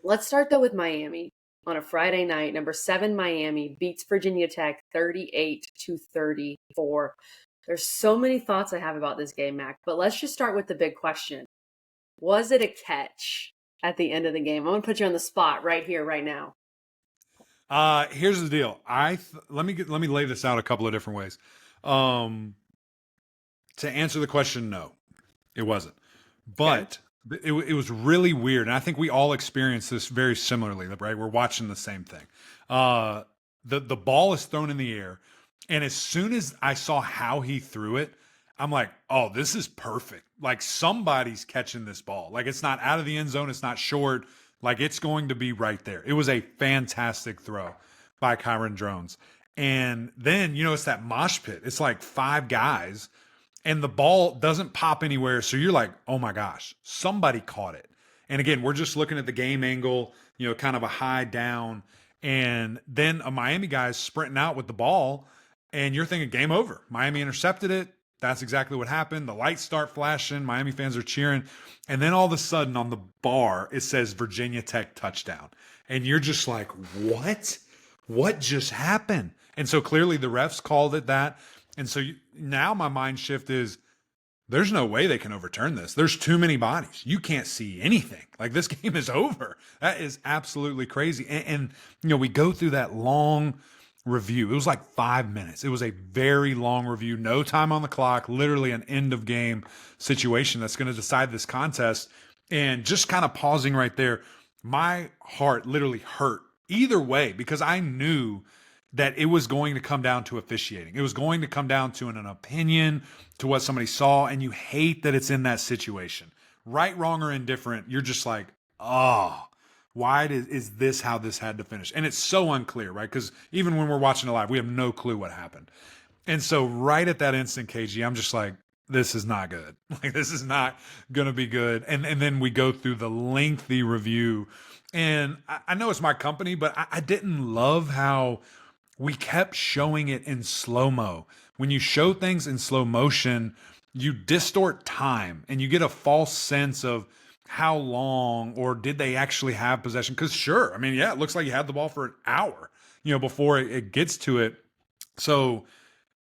Let's start though with Miami on a Friday night. Number 7 Miami beats Virginia Tech 38-34. There's so many thoughts I have about this game, Mac, but let's just start with the big question. Was it a catch at the end of the game? I'm going to put you on the spot right here, right now. Here's the deal. Let me lay this out a couple of different ways. To answer the question, no, it wasn't. Okay. But it was really weird, and I think we all experienced this very similarly. Right, we're watching the same thing. The ball is thrown in the air, and as soon as I saw how he threw it, I'm like, oh, this is perfect. Like somebody's catching this ball. Like it's not out of the end zone. It's not short. Like it's going to be right there. It was a fantastic throw by Kyron Drones. And then, it's that mosh pit. It's like five guys and the ball doesn't pop anywhere. So you're like, oh my gosh, somebody caught it. And again, we're just looking at the game angle, kind of a high down. And then a Miami guy's sprinting out with the ball, and you're thinking, game over. Miami intercepted it. That's exactly what happened. The lights start flashing. Miami fans are cheering. And then all of a sudden on the bar, it says Virginia Tech touchdown. And you're just like, what? What just happened? And so clearly the refs called it that. And so now my mind shift is there's no way they can overturn this. There's too many bodies. You can't see anything. Like this game is over. That is absolutely crazy. And we go through that long review. It was like 5 minutes. It was a very long review. No time on the clock, literally an end of game situation that's going to decide this contest. And just kind of pausing right there, my heart literally hurt either way because I knew that it was going to come down to officiating. It was going to come down to an opinion, to what somebody saw, and you hate that it's in that situation. Right, wrong, or indifferent, you're just like, oh, why is this how this had to finish? And it's so unclear, right? Because even when we're watching it live, we have no clue what happened. And so right at that instant, KG, I'm just like, this is not good. Like, this is not going to be good. And then we go through the lengthy review. And I know it's my company, but I didn't love how we kept showing it in slow-mo. When you show things in slow motion, you distort time and you get a false sense of how long or did they actually have possession? Because sure, I mean, yeah, it looks like you had the ball for an hour, before it gets to it. So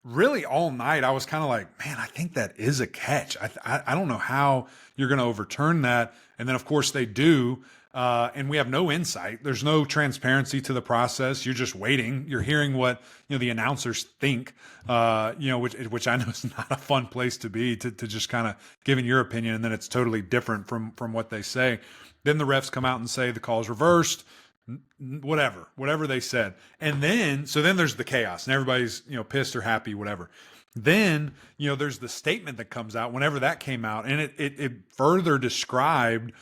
really all night I was kind of like, man, I think that is a catch. I don't know how you're going to overturn that. And then of course they do. And we have no insight. There's no transparency to the process. You're just waiting. You're hearing what the announcers think. Which I know is not a fun place to be to just kind of giving your opinion, and then it's totally different from what they say. Then the refs come out and say the call is reversed. Whatever they said, and then there's the chaos, and everybody's pissed or happy, whatever. Then there's the statement that comes out whenever that came out, and it further described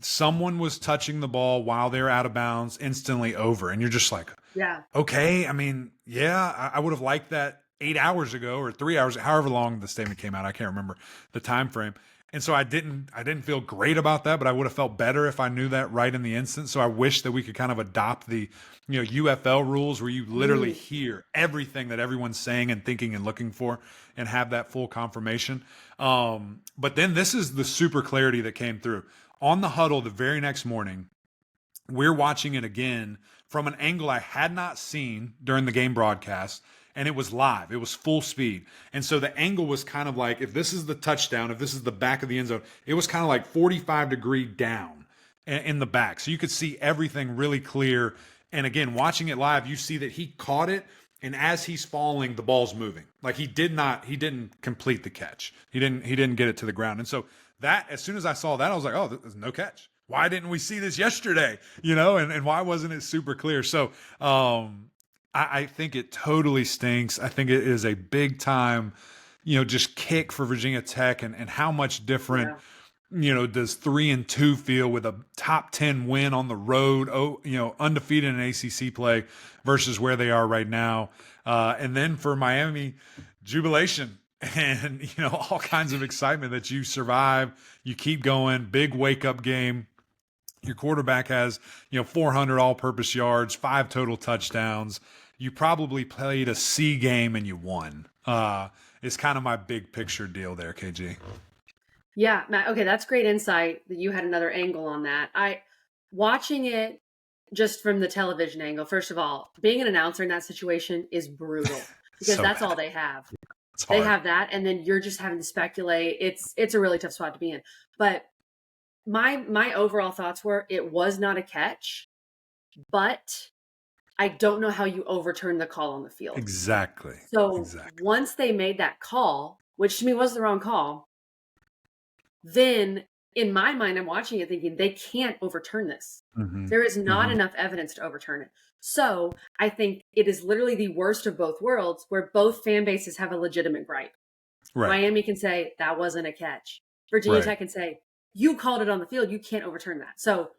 someone was touching the ball while they're out of bounds, instantly over. And you're just like, Yeah. okay, I mean, yeah, I would have liked that 8 hours ago or 3 hours, however long the statement came out. I can't remember the time frame. And so I didn't feel great about that, but I would have felt better if I knew that right in the instant. So I wish that we could kind of adopt the, UFL rules where you literally hear everything that everyone's saying and thinking and looking for and have that full confirmation. But then this is the super clarity that came through. On the huddle the very next morning, we're watching it again from an angle I had not seen during the game broadcast, and it was live. It was full speed. And so the angle was kind of like, if this is the touchdown, if this is the back of the end zone, it was kind of like 45-degree down in the back. So you could see everything really clear. And again, watching it live, you see that he caught it, and as he's falling, the ball's moving. Like he didn't complete the catch. He didn't get it to the ground. And so that, as soon as I saw that, I was like, oh, there's no catch. Why didn't we see this yesterday? And why wasn't it super clear? So I think it totally stinks. I think it is a big time, just kick for Virginia Tech, and how much different, does 3-2 feel with a top 10 win on the road, undefeated in ACC play versus where they are right now. And then for Miami, jubilation. And, all kinds of excitement that you survive, you keep going, big wake-up game. Your quarterback has, 400 all-purpose yards, 5 total touchdowns. You probably played a C game and you won. It's kind of my big picture deal there, KG. Yeah, Matt. Okay, that's great insight that you had another angle on that. watching it just from the television angle, first of all, being an announcer in that situation is brutal because So that's bad. all they have. It's They hard. have that, and then you're just having to speculate. It's a really tough spot to be in. But my overall thoughts were it was not a catch, but I don't know how you overturn the call on the field. Exactly. So Exactly. once they made that call, which to me was the wrong call, then in my mind, I'm watching it thinking they can't overturn this. Hmm. There is not Hmm. enough evidence to overturn it. So I think it is literally the worst of both worlds where both fan bases have a legitimate gripe. Right. Miami can say that wasn't a catch. Virginia Right. Tech can say you called it on the field. You can't overturn that. So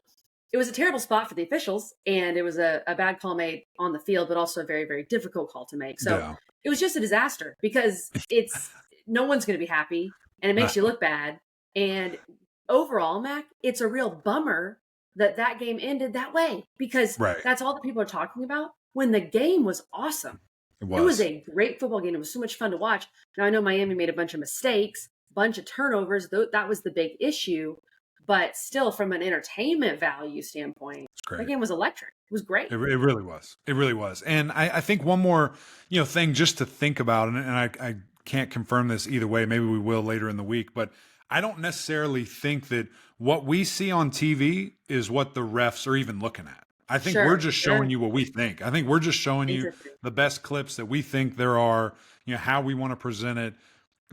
it was a terrible spot for the officials, and it was a bad call made on the field, but also a very, very difficult call to make. So Yeah. it was just a disaster because it's no one's going to be happy, and it makes you No. look bad. And overall, Mac, it's a real bummer that that game ended that way because Right. that's all that people are talking about when the game was awesome. It It was was. a great football game. It was so much fun to watch. Now I know Miami made a bunch of mistakes, bunch of turnovers. That was the big issue. But still, from an entertainment value standpoint, It's that great. game was electric. It was great. It really was. It really was. And I think one more, thing just to think about, and I can't confirm this either way. Maybe we will later in the week, but I don't necessarily think that what we see on TV is what the refs are even looking at. I think we're Sure, just showing sure. you what we think. I think we're just showing Things you are true. the best clips that we think there are, how we want to present it.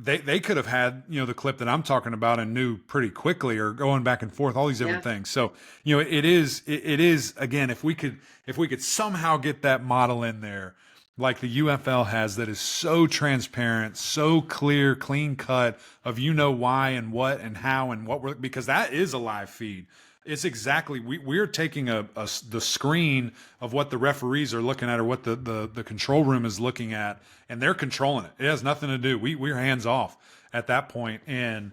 They could have had the clip that I'm talking about and knew pretty quickly, or going back and forth, all these different Yeah, things. So it is again, if we could somehow get that model in there like the UFL has, that is so transparent, so clear, clean cut of why and what and how and what we're, because that is a live feed. It's exactly, we're taking the screen of what the referees are looking at, or what the control room is looking at, and they're controlling it. It has nothing to do. We're hands off at that point. And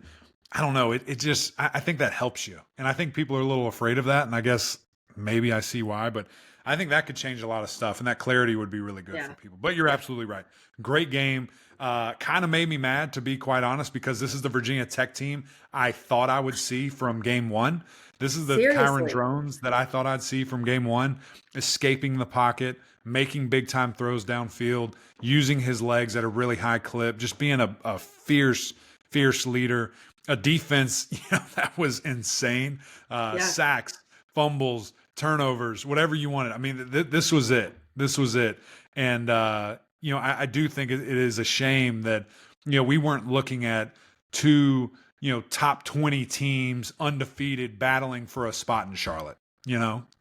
I don't know. It just, I think that helps you. And I think people are a little afraid of that. And I guess maybe I see why, but I think that could change a lot of stuff, and that clarity would be really good for yeah, people. But you're absolutely right. Great game. Kind of made me mad, to be quite honest, because this is the Virginia Tech team I thought I would see from game one. This is the Kyron seriously. Drones that I thought I'd see from game one, escaping the pocket, making big time throws downfield, using his legs at a really high clip, just being a fierce, fierce leader. A defense, that was insane. Yeah, Sacks, fumbles, turnovers, whatever you wanted. I mean, this was it. This was it. And I do think it is a shame that we weren't looking at two top 20 teams undefeated battling for a spot in Charlotte.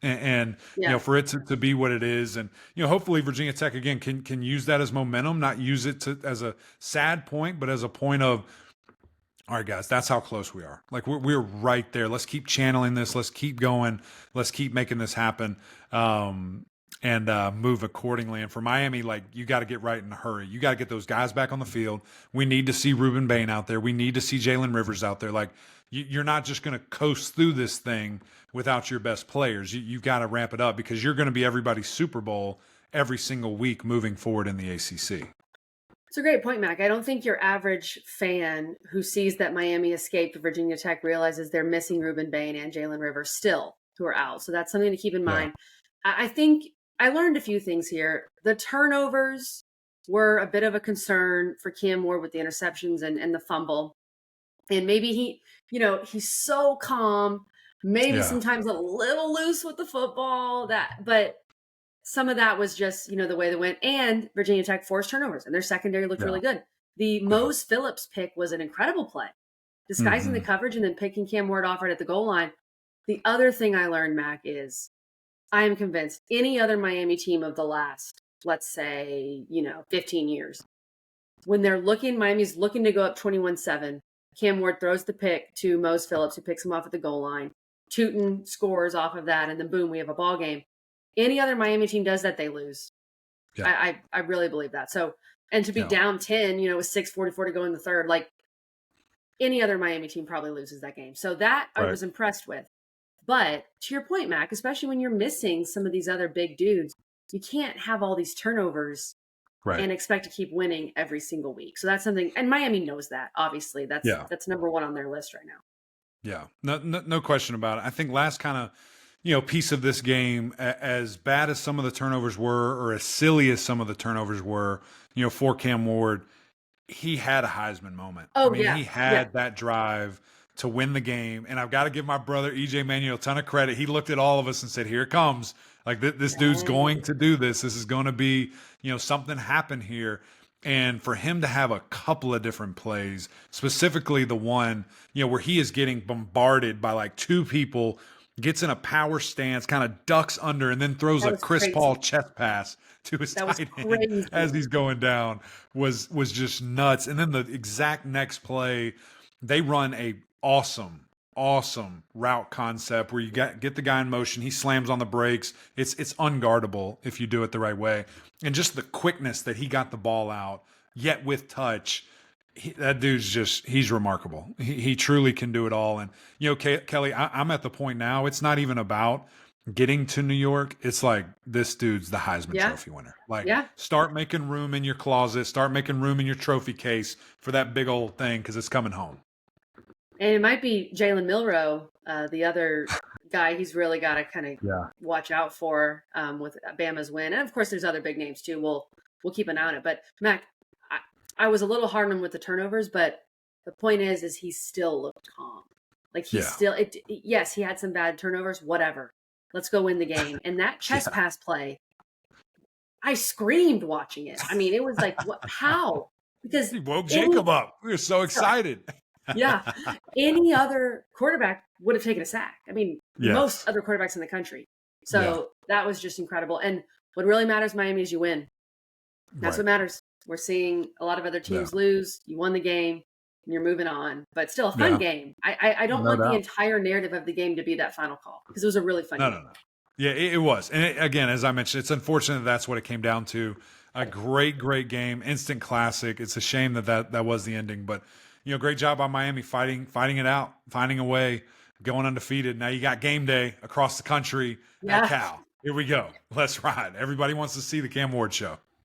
And yeah. for it to be what it is, and hopefully Virginia Tech again can use that as momentum, not use it as a sad point, but as a point of, all right, guys, that's how close we are. Like we're right there. Let's keep channeling this. Let's keep going. Let's keep making this happen, and move accordingly. And for Miami, like, you got to get right in a hurry. You got to get those guys back on the field. We need to see Ruben Bain out there. We need to see Jalen Rivers out there. Like, you're not just going to coast through this thing without your best players. You've got to ramp it up, because you're going to be everybody's Super Bowl every single week moving forward in the ACC. It's a great point, Mac. I don't think your average fan who sees that Miami escaped Virginia Tech realizes they're missing Ruben Bain and Jalen Rivers still, who are out. So that's something to keep in Yeah. mind. I think I learned a few things here. The turnovers were a bit of a concern for Cam Ward with the interceptions and the fumble. And maybe he's so calm, maybe Yeah. sometimes a little loose with the football, but some of that was just, the way they went. And Virginia Tech forced turnovers, and their secondary looked Yeah. really good. The Yeah. Mose Phillips pick was an incredible play, disguising the Hmm. coverage and then picking Cam Ward off right at the goal line. The other thing I learned, Mac, is I am convinced any other Miami team of the last, let's say, 15 years, when Miami's looking to go up 21-7, Cam Ward throws the pick to Mose Phillips, who picks him off at the goal line. Tootin scores off of that, and then boom, we have a ball game. Any other Miami team does that, they lose. Yeah. I really believe that. So, and to be Yeah. down 10, with 6:44 to go in the third, like any other Miami team probably loses that game. So that I Right. was impressed with. But to your point, Mac, especially when you're missing some of these other big dudes, you can't have all these turnovers Right. and expect to keep winning every single week. So that's something, and Miami knows that. Obviously, that's Yeah. number one on their list right now. Yeah. No question about it. I think last kind of, piece of this game, as bad as some of the turnovers were, or as silly as some of the turnovers were, for Cam Ward, he had a Heisman moment. I Oh mean, yeah, he yeah. had that drive to win the game. And I've got to give my brother, EJ Manuel, a ton of credit. He looked at all of us and said, here it comes. Like, this dude's going Dang. to do this. This is going to be, something happen here. And for him to have a couple of different plays, specifically the one, where he is getting bombarded by like two people, gets in a power stance, kind of ducks under, and then throws That a was Chris Paul crazy. chest pass to his That was tight end as crazy. he's going down was just nuts. And then the exact next play, they run a awesome route concept where you get the guy in motion, he slams on the brakes. It's unguardable if you do it the right way. And just the quickness that he got the ball out, yet with touch. That dude's he's remarkable. He truly can do it all. And, Kelly, I'm at the point now, it's not even about getting to New York. It's like, this dude's the Heisman Yeah, Trophy winner. Like, yeah. start making room in your closet, start making room in your trophy case for that big old thing, because it's coming home. And it might be Jalen Milrow, the other guy he's really got to kind of Yeah. watch out for with Bama's win. And of course, there's other big names too. We'll keep an eye on it. But Mac, I was a little hard on him with the turnovers, but the point is he still looked calm. Like he's Yeah. still, yes, he had some bad turnovers, whatever. Let's go win the game. And that chest pass play, I screamed watching it. I mean, it was like, what? How? Because He woke Jacob up. We were so excited. yeah, any other quarterback would have taken a sack. I mean, Yes. most other quarterbacks in the country. So that was just incredible. And what really matters, Miami, is you win. That's Right. what matters. We're seeing a lot of other teams lose. You won the game, and you're moving on. But still, a fun game. I don't No want the doubt. entire narrative of the game to be that final call, because it was a really fun game. No. Yeah, it was. And again, as I mentioned, it's unfortunate that's what it came down to. A great game, instant classic. It's a shame that was the ending. But, great job on Miami fighting it out, finding a way, going undefeated. Now you got game day across the country at Cal. Here we go. Let's ride. Everybody wants to see the Cam Ward show.